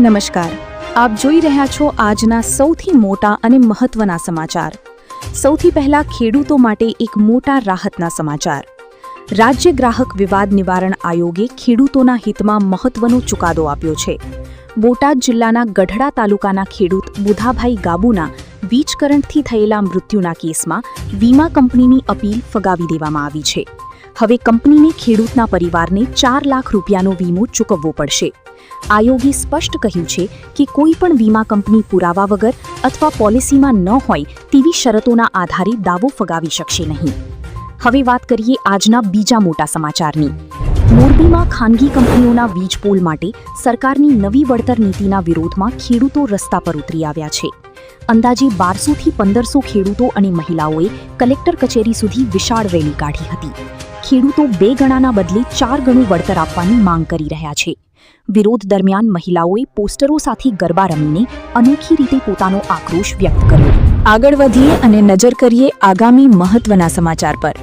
નમસ્કાર, આપ જોઈ રહ્યા છો આજના સૌથી મોટા અને મહત્વના સમાચાર. સૌથી પહેલા ખેડૂતો માટે એક મોટા રાહતના સમાચાર. રાજ્ય ગ્રાહક વિવાદ નિવારણ આયોગે ખેડૂતોના હિતમાં મહત્વનો ચુકાદો આપ્યો છે. બોટાદ જિલ્લાના ગઢડા તાલુકાના ખેડૂત બુધાભાઈ ગાબુના વીજ કરંટથી થયેલા મૃત્યુના કેસમાં વીમા કંપનીની અપીલ ફગાવી દેવામાં આવી છે. હવે કંપનીને ખેડૂતના પરિવારને 4 લાખ રૂપિયાનો વીમો ચૂકવવો પડશે. આયોગે સ્પષ્ટ કહ્યું છે કે કોઈ પણ વીમા કંપની પુરાવા વગર અથવા પોલિસીમાં ન હોય તેવી શરતોના આધારે દાવો ફગાવી શકશે નહીં. હવે વાત કરીએ આજના બીજા મોટા સમાચારની. મોરબીમાં ખાનગી કંપનીઓના વીજ પોલ માટે સરકારની નવી વળતર નીતિના વિરોધમાં ખેડૂતો રસ્તા પર ઉતરી આવ્યા છે. અંદાજે 1200થી 1500 ખેડૂતો અને મહિલાઓએ કલેક્ટર કચેરી સુધી વિશાળ રેલી કાઢી હતી. ખેડૂતો 2 ગણાના બદલે 4 ગણું વળતર આપવાની માંગ કરી રહ્યા છે. વિરોધ દરમિયાન મહિલાઓએ પોસ્ટરો સાથે ગરબા રમીને અનોખી રીતે પોતાનો આક્રોશ વ્યક્ત કર્યો. આગળ વધીએ અને નજર કરીએ આગામી મહત્વના સમાચાર પર.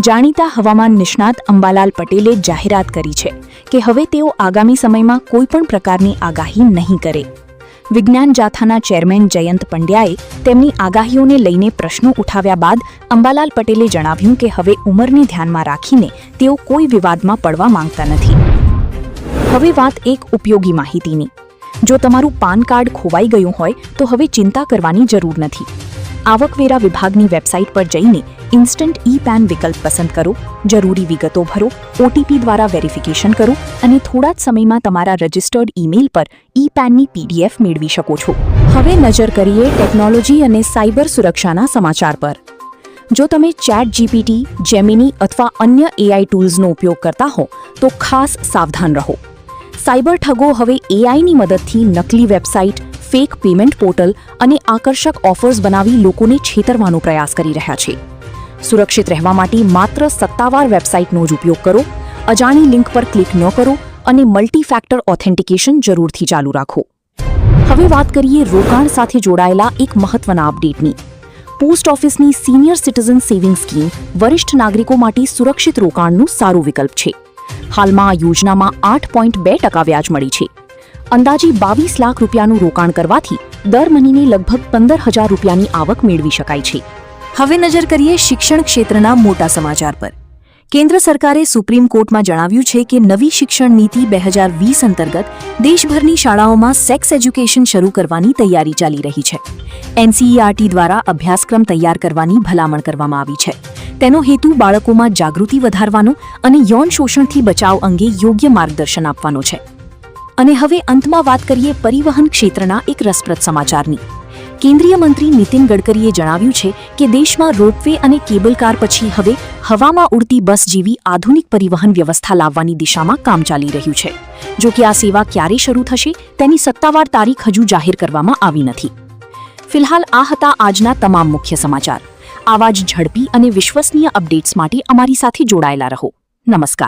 જાણીતા હવામાન નિષ્ણાત અંબાલાલ પટેલે જાહેરાત કરી છે કે હવે તેઓ આગામી સમયમાં કોઈપણ પ્રકારની આગાહી નહીં કરે. વિજ્ઞાન જાથાના ચેરમેન જયંત પંડ્યાએ તેમની આગાહીઓને લઈને પ્રશ્નો ઉઠાવ્યા બાદ અંબાલાલ પટેલે જણાવ્યું કે હવે ઉંમરને ધ્યાનમાં રાખીને તેઓ કોઈ વિવાદમાં પડવા માંગતા નથી. હવે વાત એક ઉપયોગી માહિતીની. જો તમારું પાન કાર્ડ ખોવાઈ ગયું હોય તો હવે ચિંતા કરવાની જરૂર નથી. આવકવેરા વિભાગની વેબસાઇટ પર જઈને ઇન્સ્ટન્ટ ઈ-પેન વિકલ્પ પસંદ કરો, જરૂરી વિગતો ભરો, ઓટીપી દ્વારા વેરિફિકેશન કરો અને થોડા જ સમયમાં તમારા રજિસ્ટર્ડ ઈમેલ પર ઈ-પેનની પીડીએફ મેળવી શકો છો. હવે નજર કરીએ ટેકનોલોજી અને સાયબર સુરક્ષાના સમાચાર પર. જો તમે ChatGPT, જેમિની અથવા અન્ય AI ટૂલ્સનો ઉપયોગ કરતા હો તો ખાસ સાવધાન રહો. સાયબર ઠગો હવે AIની મદદથી નકલી વેબસાઇટ, ફેક પેમેન્ટ પોર્ટલ અને આકર્ષક ઓફર્સ બનાવી લોકોને છેતરવાનો પ્રયાસ કરી રહ્યા છે. સુરક્ષિત રહેવા માટે માત્ર સત્તાવાર વેબસાઇટનો જ ઉપયોગ કરો, અજાણી લિંક પર ક્લિક ન કરો અને મલ્ટી ફેક્ટર ઓથેન્ટિકેશન જરૂરથી ચાલુ રાખો. હવે વાત કરીએ રોકાણ સાથે જોડાયેલા એક મહત્વના અપડેટની. પોસ્ટ ઓફિસની સિનિયર સિટીઝન સેવિંગ સ્કીમ વરિષ્ઠ નાગરિકો માટે સુરક્ષિત રોકાણનું સારું વિકલ્પ છે. હાલમાં આ યોજનામાં 8.2% વ્યાજ મળી છે. અંદાજે 22 લાખ રૂપિયાનું રોકાણ કરવાથી દર મહિને લગભગ 15,000 રૂપિયાની આવક મેળવી શકાય છે. હવે નજર કરીએ શિક્ષણ ક્ષેત્રના મોટા સમાચાર પર. કેન્દ્ર સરકારે સુપ્રીમ કોર્ટમાં જણાવ્યું છે કે નવી શિક્ષણ નીતિ 2020 અંતર્ગત દેશભરની શાળાઓમાં સેક્સ એજ્યુકેશન શરૂ કરવાની તૈયારી ચાલી રહી છે. NCERT દ્વારા અભ્યાસક્રમ તૈયાર કરવાની ભલામણ કરવામાં આવી છે. તેનો હેતુ બાળકોમાં જાગૃતિ વધારવાનો અને યૌન શોષણથી બચાવ અંગે યોગ્ય માર્ગદર્શન આપવાનો છે. અને હવે અંતમાં વાત કરીએ પરિવહન ક્ષેત્રના એક રસપ્રદ સમાચારની. કેન્દ્રીય મંત્રી નીતિન ગડકરીએ જણાવ્યું છે કે દેશમાં રોપવે અને કેબલ કાર પછી હવે હવામાં ઉડતી બસ જેવી આધુનિક પરિવહન વ્યવસ્થા લાવવાની દિશામાં કામ ચાલી રહ્યું છે. જો કે આ સેવા ક્યારે શરૂ થશે તેની સત્તાવાર તારીખ હજુ જાહેર કરવામાં આવી નથી. ફિલહાલ આ હતા આજના તમામ મુખ્ય સમાચાર. આવા જ ઝડપી અને વિશ્વસનીય અપડેટ્સ માટે અમારી સાથે જોડાયેલા રહો. નમસ્કાર.